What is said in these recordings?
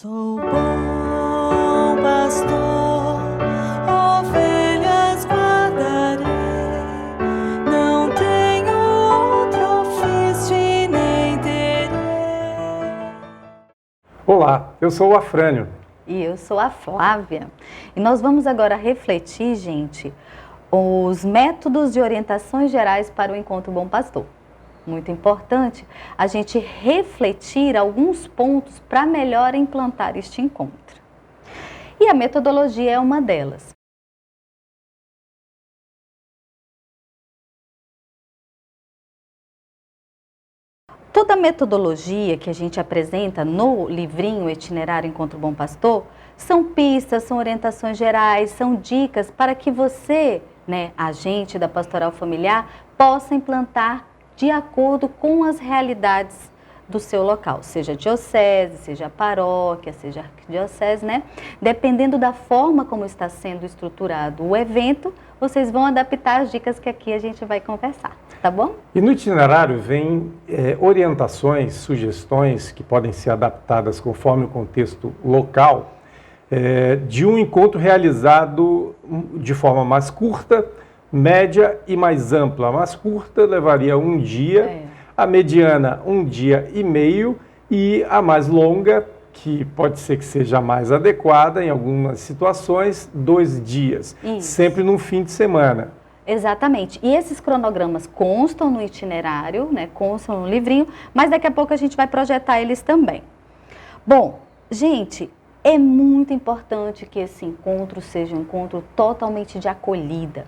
Sou bom pastor, ovelhas guardarei, não tenho outro ofício e nem terei. Olá, eu sou o Afrânio. E eu sou a Flávia. E nós vamos agora refletir, gente, os métodos de orientações gerais para o Encontro Bom Pastor. Muito importante a gente refletir alguns pontos para melhor implantar este encontro. E a metodologia é uma delas. Toda a metodologia que a gente apresenta no livrinho Itinerário Encontro Bom Pastor são pistas, são orientações gerais, são dicas para que você, agente da pastoral familiar, possa implantar de acordo com as realidades do seu local, seja diocese, seja paróquia, seja arquidiocese, Dependendo da forma como está sendo estruturado o evento, vocês vão adaptar as dicas que aqui a gente vai conversar, tá bom? E no itinerário vem orientações, sugestões que podem ser adaptadas conforme o contexto local, de um encontro realizado de forma mais curta, média e mais ampla. A mais curta levaria um dia, a mediana 1 dia e meio e a mais longa, que pode ser que seja mais adequada em algumas situações, 2 dias, sempre num fim de semana. Exatamente. E esses cronogramas constam no itinerário, constam no livrinho, mas daqui a pouco a gente vai projetar eles também. Bom, gente, é muito importante que esse encontro seja um encontro totalmente de acolhida.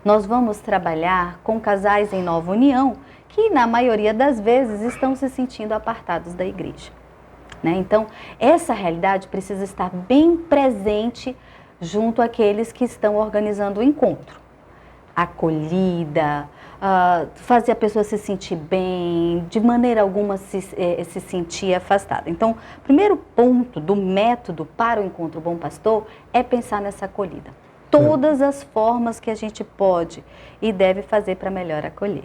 Nós vamos trabalhar com casais em nova união que, na maioria das vezes, estão se sentindo apartados da igreja. Então, essa realidade precisa estar bem presente junto àqueles que estão organizando o encontro. Acolhida, fazer a pessoa se sentir bem, de maneira alguma se sentir afastada. Então, o primeiro ponto do método para o Encontro Bom Pastor é pensar nessa acolhida. Todas as formas que a gente pode e deve fazer para melhor acolher.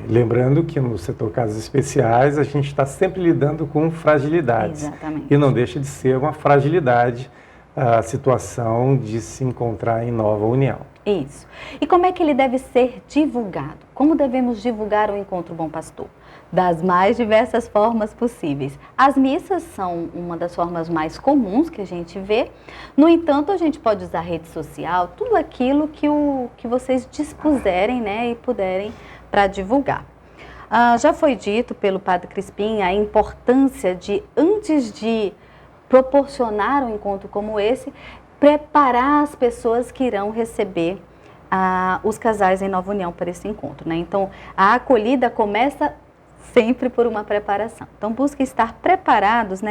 Lembrando que no setor Casas Especiais a gente está sempre lidando com fragilidades. Exatamente. E não deixa de ser uma fragilidade a situação de se encontrar em nova união. Isso. E como é que ele deve ser divulgado? Como devemos divulgar o Encontro Bom Pastor? Das mais diversas formas possíveis. As missas são uma das formas mais comuns que a gente vê. No entanto, a gente pode usar rede social, tudo aquilo que vocês dispuserem e puderem para divulgar. Já foi dito pelo Padre Crispim a importância de, antes de proporcionar um encontro como esse, preparar as pessoas que irão receber os casais em nova união para esse encontro. Então, a acolhida começa sempre por uma preparação. Então, busque estar preparados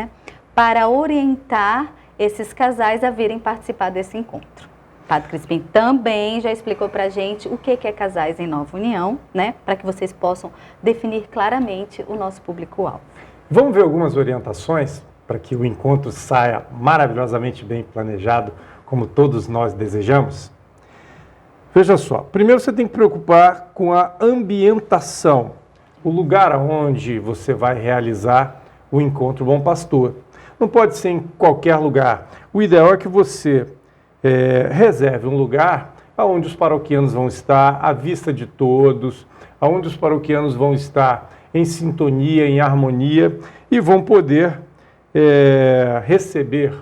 para orientar esses casais a virem participar desse encontro. O Padre Crispim também já explicou para a gente o que é casais em nova união, para que vocês possam definir claramente o nosso público-alvo. Vamos ver algumas orientações para que o encontro saia maravilhosamente bem planejado, como todos nós desejamos? Veja só, primeiro você tem que preocupar com a ambientação, o lugar onde você vai realizar o Encontro Bom Pastor. Não pode ser em qualquer lugar. O ideal é que você reserve um lugar onde os paroquianos vão estar à vista de todos, onde os paroquianos vão estar em sintonia, em harmonia e vão poder receber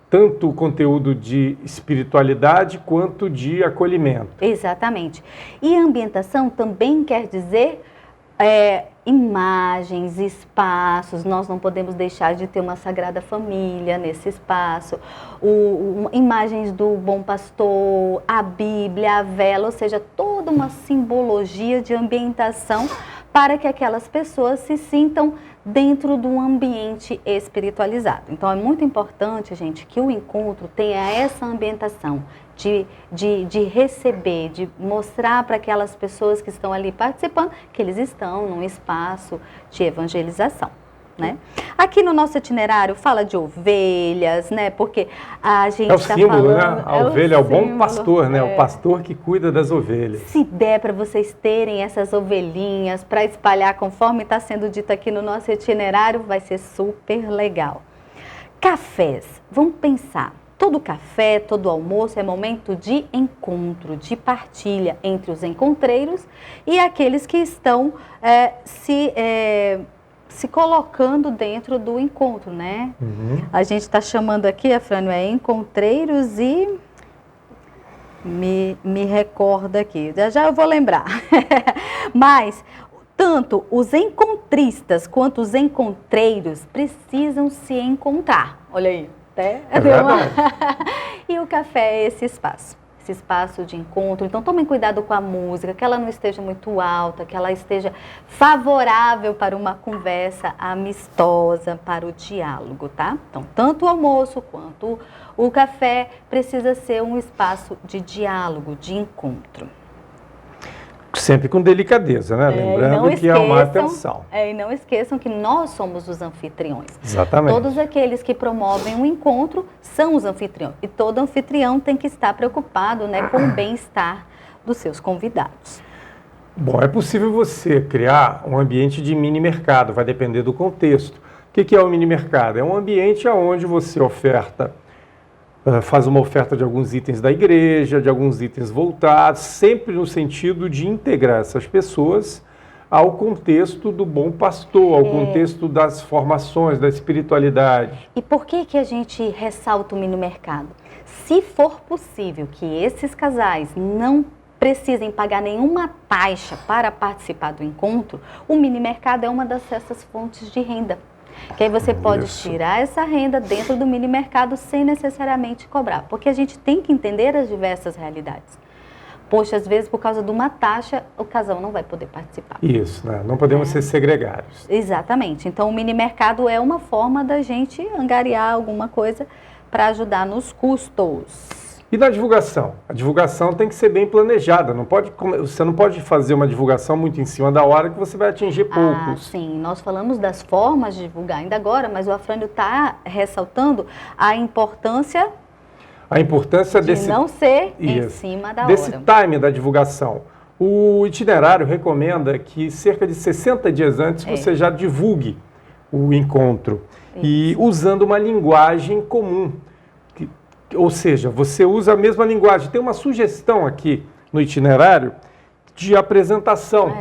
tanto o conteúdo de espiritualidade quanto de acolhimento. Exatamente. E a ambientação também quer dizer imagens, espaços. Nós não podemos deixar de ter uma Sagrada Família nesse espaço, imagens do Bom Pastor, a Bíblia, a vela, ou seja, toda uma simbologia de ambientação para que aquelas pessoas se sintam dentro de um ambiente espiritualizado. Então, é muito importante, gente, que o encontro tenha essa ambientação de receber, de mostrar para aquelas pessoas que estão ali participando que eles estão num espaço de evangelização. Aqui no nosso itinerário fala de ovelhas, porque a gente está falando... É o símbolo, A ovelha é o bom pastor, o pastor que cuida das ovelhas. Se der para vocês terem essas ovelhinhas para espalhar conforme está sendo dito aqui no nosso itinerário, vai ser super legal. Cafés, vamos pensar. Todo café, todo almoço é momento de encontro, de partilha entre os encontreiros e aqueles que estão se colocando dentro do encontro, né? A gente está chamando aqui, Afrânio, encontreiros e... Me recorda aqui, já eu vou lembrar. Mas tanto os encontristas quanto os encontreiros precisam se encontrar. Olha aí. É verdade. E o café é esse espaço de encontro. Então tomem cuidado com a música, que ela não esteja muito alta, que ela esteja favorável para uma conversa amistosa, para o diálogo, tá? Então tanto o almoço quanto o café precisa ser um espaço de diálogo, de encontro. Sempre com delicadeza, né? Lembrando que é uma atenção. E não esqueçam que nós somos os anfitriões. Exatamente. Todos aqueles que promovem um encontro são os anfitriões. E todo anfitrião tem que estar preocupado, né, com o bem-estar dos seus convidados. Bom, é possível você criar um ambiente de mini mercado, vai depender do contexto. O que é o mini mercado? É um ambiente onde você faz uma oferta de alguns itens da igreja, de alguns itens voltados, sempre no sentido de integrar essas pessoas ao contexto do bom pastor, ao contexto das formações, da espiritualidade. E por que a gente ressalta o mini mercado? Se for possível que esses casais não precisem pagar nenhuma taxa para participar do encontro, o mini mercado é uma dessas fontes de renda. Que aí você pode tirar essa renda dentro do mini mercado sem necessariamente cobrar. Porque a gente tem que entender as diversas realidades. Poxa, às vezes por causa de uma taxa, o casal não vai poder participar. Isso, né? Não podemos ser segregários. Exatamente. Então o mini mercado é uma forma da gente angariar alguma coisa para ajudar nos custos. E na divulgação? A divulgação tem que ser bem planejada. Você não pode fazer uma divulgação muito em cima da hora que você vai atingir poucos. Sim, nós falamos das formas de divulgar ainda agora, mas o Afrânio está ressaltando a importância desse, não ser em cima da desse hora. time da divulgação. O itinerário recomenda que cerca de 60 dias antes você já divulgue o encontro. E usando uma linguagem comum. Ou seja, você usa a mesma linguagem. Tem uma sugestão aqui no itinerário de apresentação.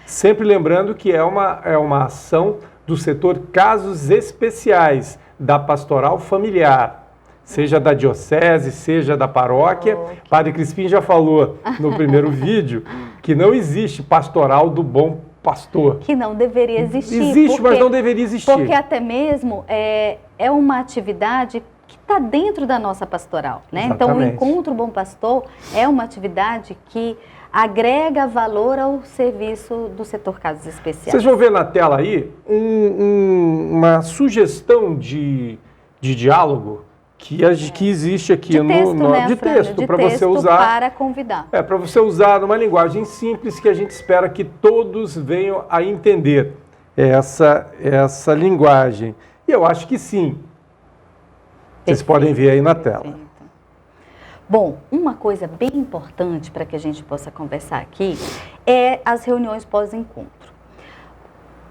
Sempre lembrando que é uma ação do setor casos especiais, da pastoral familiar. Seja da diocese, seja da paróquia. Padre Crispim já falou no primeiro vídeo que não existe pastoral do bom pastor. Que não deveria existir. Existe, mas não deveria existir. Porque até mesmo é uma atividade que está dentro da nossa pastoral, né? Então, o Encontro Bom Pastor é uma atividade que agrega valor ao serviço do setor casos especiais. Vocês vão ver na tela aí uma sugestão de diálogo que existe aqui de texto para você usar para convidar. Para você usar numa linguagem simples que a gente espera que todos venham a entender essa linguagem. E eu acho que sim. Vocês podem ver aí na tela. Perfeito. Bom, uma coisa bem importante para que a gente possa conversar aqui é as reuniões pós-encontro.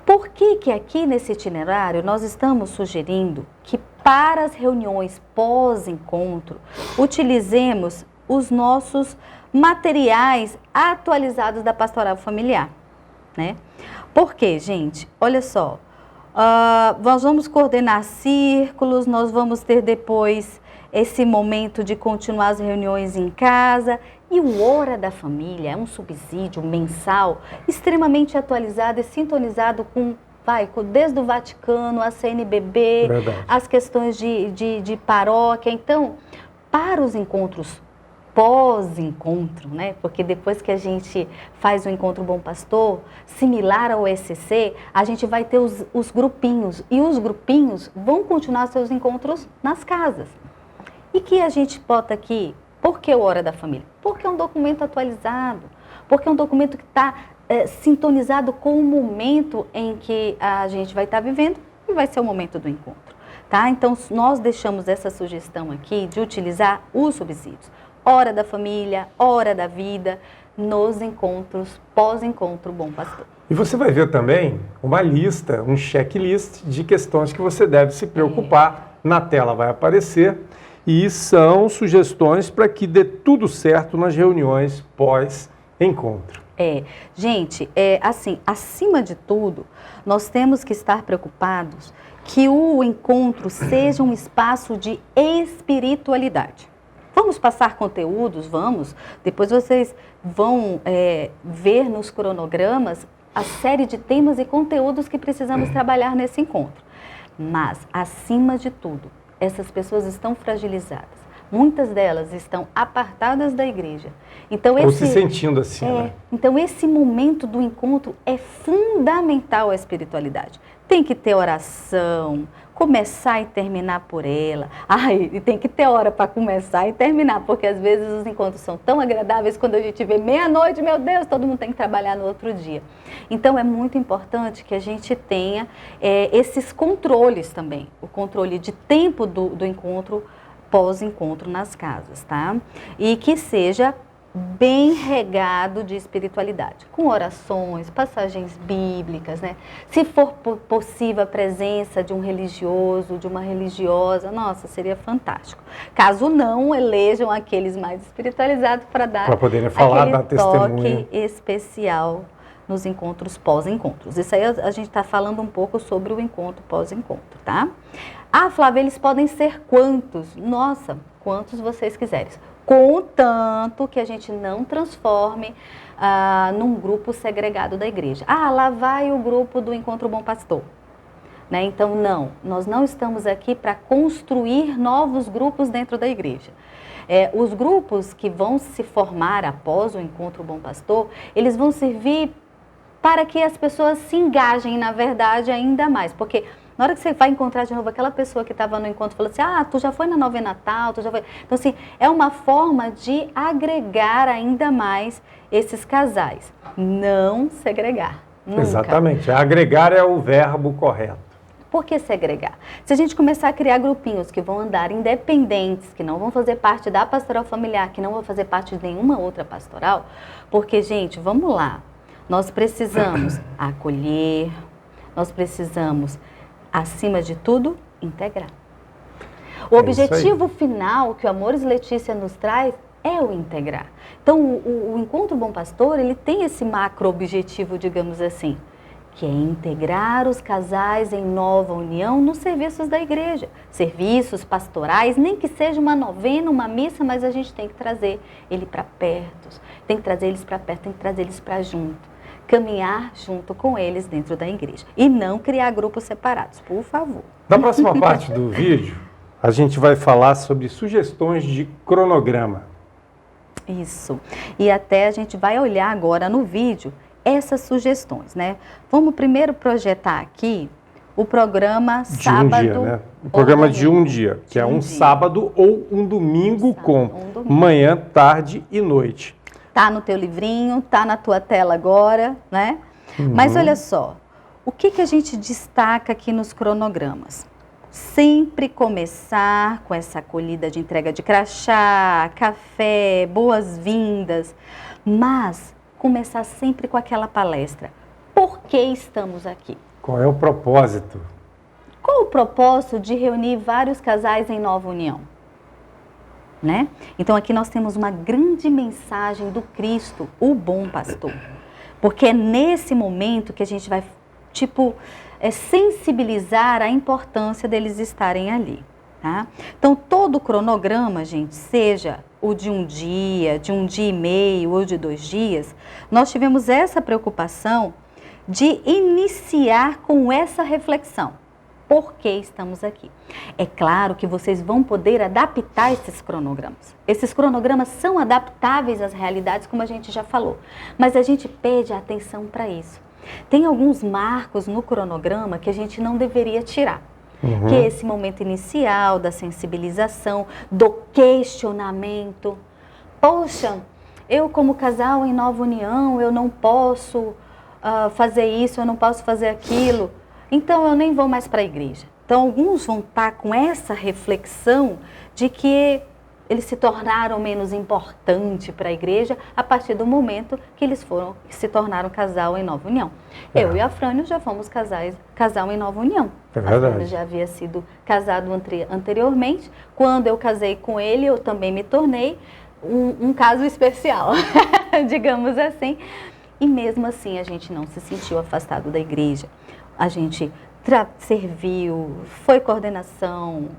Por que aqui nesse itinerário nós estamos sugerindo que para as reuniões pós-encontro utilizemos os nossos materiais atualizados da pastoral familiar, né? Por quê, gente? Olha só. Nós vamos coordenar círculos, nós vamos ter depois esse momento de continuar as reuniões em casa. E o Hora da Família é um subsídio mensal extremamente atualizado e sintonizado desde o Vaticano, a CNBB, as questões de paróquia. Então, para os encontros pós-encontro, né? Porque depois que a gente faz o Encontro Bom Pastor, similar ao ECC, a gente vai ter os grupinhos. E os grupinhos vão continuar seus encontros nas casas. E que a gente bota aqui, por que o Hora da Família? Porque é um documento atualizado, porque é um documento que está sintonizado com o momento em que a gente vai estar vivendo e vai ser o momento do encontro. Tá? Então, nós deixamos essa sugestão aqui de utilizar os subsídios. Hora da Família, Hora da Vida, nos encontros pós-encontro Bom Pastor. E você vai ver também uma lista, um checklist de questões que você deve se preocupar na tela vai aparecer, e são sugestões para que dê tudo certo nas reuniões pós-encontro. Gente, assim, acima de tudo, nós temos que estar preocupados que o encontro seja um espaço de espiritualidade. Vamos passar conteúdos, vamos. Depois vocês vão ver nos cronogramas a série de temas e conteúdos que precisamos trabalhar nesse encontro. Mas, acima de tudo, essas pessoas estão fragilizadas. Muitas delas estão apartadas da igreja. Então, ou se sentindo assim, né? Então, esse momento do encontro é fundamental à espiritualidade. Tem que ter oração, começar e terminar por ela. E tem que ter hora para começar e terminar, porque às vezes os encontros são tão agradáveis, quando a gente vê meia-noite, meu Deus, todo mundo tem que trabalhar no outro dia. Então, é muito importante que a gente tenha esses controles também. O controle de tempo do encontro, pós-encontro nas casas, tá? E que seja bem regado de espiritualidade, com orações, passagens bíblicas, né? Se for possível a presença de um religioso, de uma religiosa, nossa, seria fantástico. Caso não, elejam aqueles mais espiritualizados para poderem falar, dar testemunho. Toque especial nos encontros pós-encontros. Isso aí a gente está falando um pouco sobre o encontro pós-encontro, tá? Flávia, eles podem ser quantos? Nossa, quantos vocês quiserem. Contanto que a gente não transforme num grupo segregado da igreja. Lá vai o grupo do Encontro Bom Pastor. Né? Então, não, nós não estamos aqui para construir novos grupos dentro da igreja. Os grupos que vão se formar após o Encontro Bom Pastor, eles vão servir para que as pessoas se engajem, na verdade, ainda mais. Porque na hora que você vai encontrar de novo aquela pessoa que estava no encontro, falou assim, tu já foi na novena Natal, tu já foi... Então, assim, é uma forma de agregar ainda mais esses casais. Não segregar. Nunca. Exatamente. Agregar é o verbo correto. Por que segregar? Se a gente começar a criar grupinhos que vão andar independentes, que não vão fazer parte da pastoral familiar, que não vão fazer parte de nenhuma outra pastoral, porque, gente, vamos lá. Nós precisamos acolher, nós precisamos, acima de tudo, integrar. O objetivo final que o Amores Letícia nos traz é o integrar. Então, o Encontro Bom Pastor, ele tem esse macro objetivo, digamos assim, que é integrar os casais em nova união nos serviços da igreja. Serviços pastorais, nem que seja uma novena, uma missa, mas a gente tem que trazer ele para perto, tem que trazer eles para perto, tem que trazer eles para junto. Caminhar junto com eles dentro da igreja. E não criar grupos separados, por favor. Na próxima parte do vídeo, a gente vai falar sobre sugestões de cronograma. Isso. E até a gente vai olhar agora no vídeo essas sugestões, né? Vamos primeiro projetar aqui o programa sábado... De um dia, né? O programa de um dia, que é um sábado ou um domingo com manhã, tarde e noite. Tá no teu livrinho, tá na tua tela agora, né? Mas olha só, o que a gente destaca aqui nos cronogramas? Sempre começar com essa acolhida de entrega de crachá, café, boas-vindas, mas começar sempre com aquela palestra. Por que estamos aqui? Qual é o propósito? Qual o propósito de reunir vários casais em nova união? Né? Então aqui nós temos uma grande mensagem do Cristo, o bom pastor. Porque é nesse momento que a gente vai, sensibilizar a importância deles estarem ali. Tá? Então todo o cronograma, gente, seja o de um dia e meio ou de 2 dias, nós tivemos essa preocupação de iniciar com essa reflexão. Por que estamos aqui? É claro que vocês vão poder adaptar esses cronogramas. Esses cronogramas são adaptáveis às realidades, como a gente já falou. Mas a gente pede atenção para isso. Tem alguns marcos no cronograma que a gente não deveria tirar. Que é esse momento inicial da sensibilização, do questionamento. Poxa, eu como casal em nova união, eu não posso fazer isso, eu não posso fazer aquilo. Então, eu nem vou mais para a igreja. Então, alguns vão estar com essa reflexão de que eles se tornaram menos importantes para a igreja a partir do momento que eles se tornaram casal em nova união. Eu e a Frânio já fomos casal em nova união. É verdade. A Frânio já havia sido casado anteriormente. Quando eu casei com ele, eu também me tornei um caso especial, digamos assim. E mesmo assim a gente não se sentiu afastado da igreja. A gente serviu, foi coordenação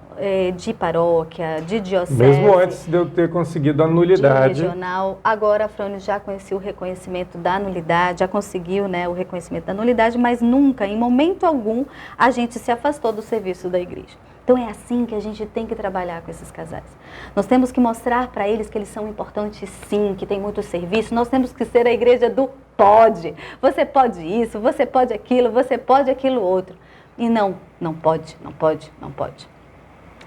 de paróquia, de diocese. Mesmo antes de eu ter conseguido a nulidade. De regional. Agora a Frânio já conhecia o reconhecimento da nulidade, já conseguiu, né, o reconhecimento da nulidade, mas nunca, em momento algum, a gente se afastou do serviço da igreja. Então é assim que a gente tem que trabalhar com esses casais. Nós temos que mostrar para eles que eles são importantes sim, que tem muito serviço. Nós temos que ser a igreja do pode. Você pode isso, você pode aquilo outro. E não pode.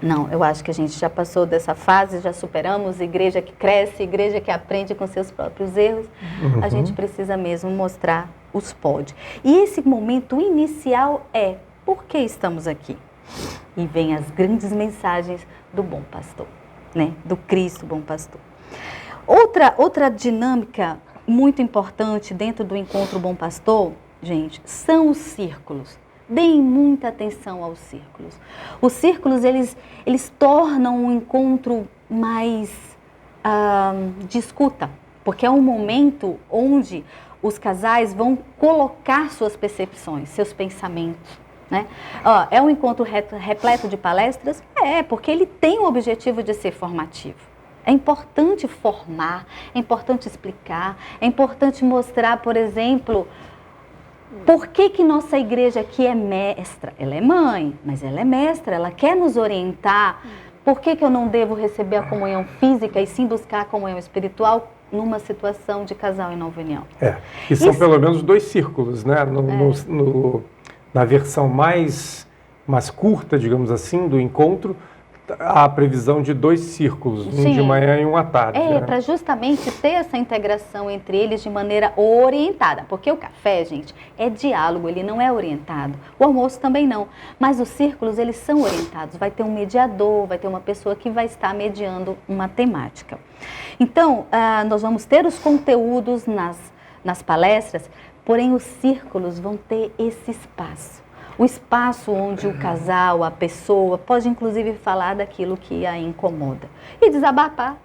Não, eu acho que a gente já passou dessa fase, já superamos, igreja que cresce, igreja que aprende com seus próprios erros. A gente precisa mesmo mostrar os pode. E esse momento inicial é, por que estamos aqui? E vem as grandes mensagens do bom pastor, né? Do Cristo bom pastor. Outra dinâmica muito importante dentro do encontro bom pastor, gente, são os círculos. Deem muita atenção aos círculos. Os círculos, eles tornam um encontro mais de escuta, porque é um momento onde os casais vão colocar suas percepções, seus pensamentos. Né? É um encontro repleto de palestras? Porque ele tem o objetivo de ser formativo. É importante formar, é importante explicar, é importante mostrar, por exemplo, por que nossa igreja aqui é mestra. Ela é mãe, mas ela é mestra, ela quer nos orientar. Por que eu não devo receber a comunhão física e sim buscar a comunhão espiritual numa situação de casal em nova união? E são pelo menos 2 círculos, né? Na versão mais curta, digamos assim, do encontro, há a previsão de 2 círculos, um de manhã e um à tarde. Para justamente ter essa integração entre eles de maneira orientada, porque o café, gente, é diálogo, ele não é orientado. O almoço também não, mas os círculos, eles são orientados. Vai ter um mediador, vai ter uma pessoa que vai estar mediando uma temática. Então, nós vamos ter os conteúdos nas palestras, porém os círculos vão ter esse espaço. O espaço onde o casal, a pessoa, pode inclusive falar daquilo que a incomoda. E desabafar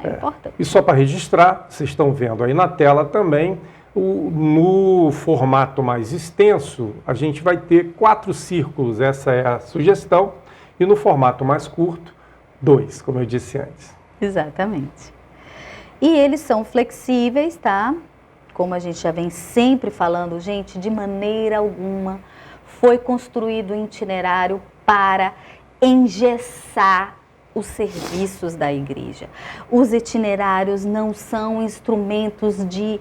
é importante. E só para registrar, vocês estão vendo aí na tela também, no formato mais extenso, a gente vai ter 4 círculos, essa é a sugestão, e no formato mais curto, 2, como eu disse antes. Exatamente. E eles são flexíveis, tá? Como a gente já vem sempre falando, gente, de maneira alguma foi construído um itinerário para engessar os serviços da igreja. Os itinerários não são instrumentos de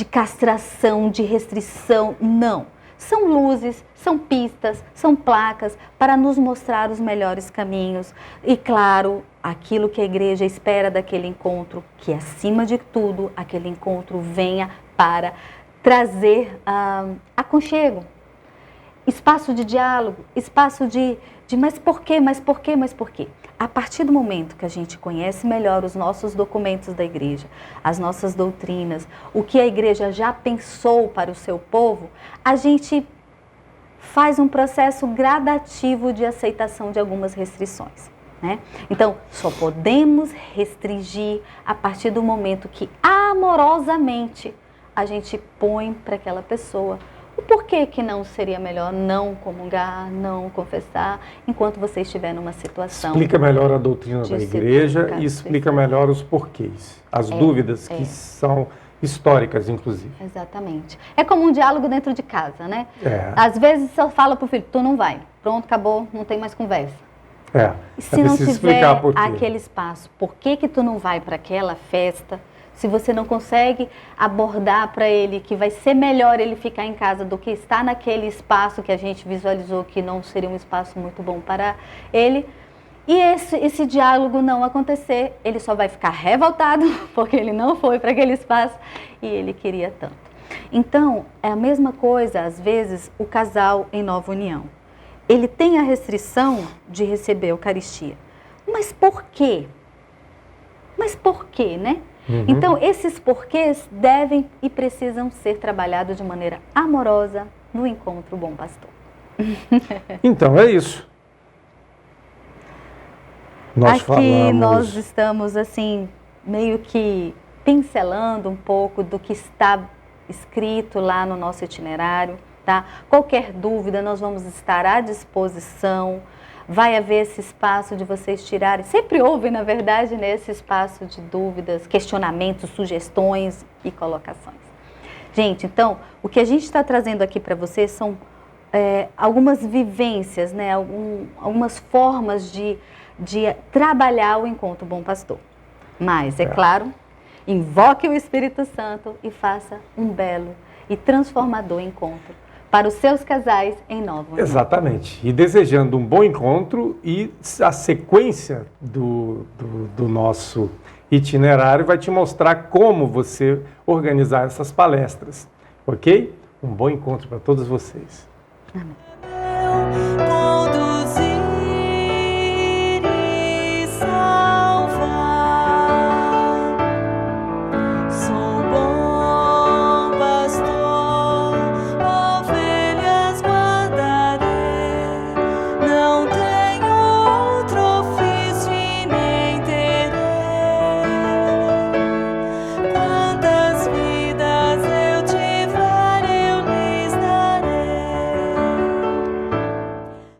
castração, de restrição, não. São luzes, são pistas, são placas para nos mostrar os melhores caminhos. E, claro, aquilo que a igreja espera daquele encontro, que acima de tudo, aquele encontro venha para trazer aconchego. Espaço de diálogo, espaço de mas por quê? A partir do momento que a gente conhece melhor os nossos documentos da igreja, as nossas doutrinas, o que a igreja já pensou para o seu povo, a gente faz um processo gradativo de aceitação de algumas restrições. Né? Então, só podemos restringir a partir do momento que amorosamente a gente põe para aquela pessoa o porquê que não seria melhor não comungar, não confessar, enquanto você estiver numa situação... Explica melhor a doutrina da igreja e explica melhor os porquês, as dúvidas que são históricas, inclusive. Exatamente. É como um diálogo dentro de casa, né? Às vezes você fala para o filho, tu não vai, pronto, acabou, não tem mais conversa. E se não tiver aquele espaço, por que tu não vai para aquela festa? Se você não consegue abordar para ele que vai ser melhor ele ficar em casa do que estar naquele espaço que a gente visualizou que não seria um espaço muito bom para ele, e esse diálogo não acontecer, ele só vai ficar revoltado porque ele não foi para aquele espaço e ele queria tanto. Então, é a mesma coisa, às vezes, o casal em nova união. Ele tem a restrição de receber a Eucaristia. Mas por quê? Mas por quê, né? Então, esses porquês devem e precisam ser trabalhados de maneira amorosa no Encontro Bom Pastor. Então, é isso. Aqui nós estamos, assim, meio que pincelando um pouco do que está escrito lá no nosso itinerário, tá? Qualquer dúvida, nós vamos estar à disposição. Vai haver esse espaço de vocês tirarem, sempre houve, na verdade, nesse espaço de dúvidas, questionamentos, sugestões e colocações. Gente, então, o que a gente está trazendo aqui para vocês são algumas vivências, né? Algumas formas de trabalhar o Encontro Bom Pastor. Mas, é claro, invoque o Espírito Santo e faça um belo e transformador encontro para os seus casais em Nova União. Exatamente. E desejando um bom encontro, e a sequência do nosso itinerário vai te mostrar como você organizar essas palestras, ok? Um bom encontro para todos vocês. Amém.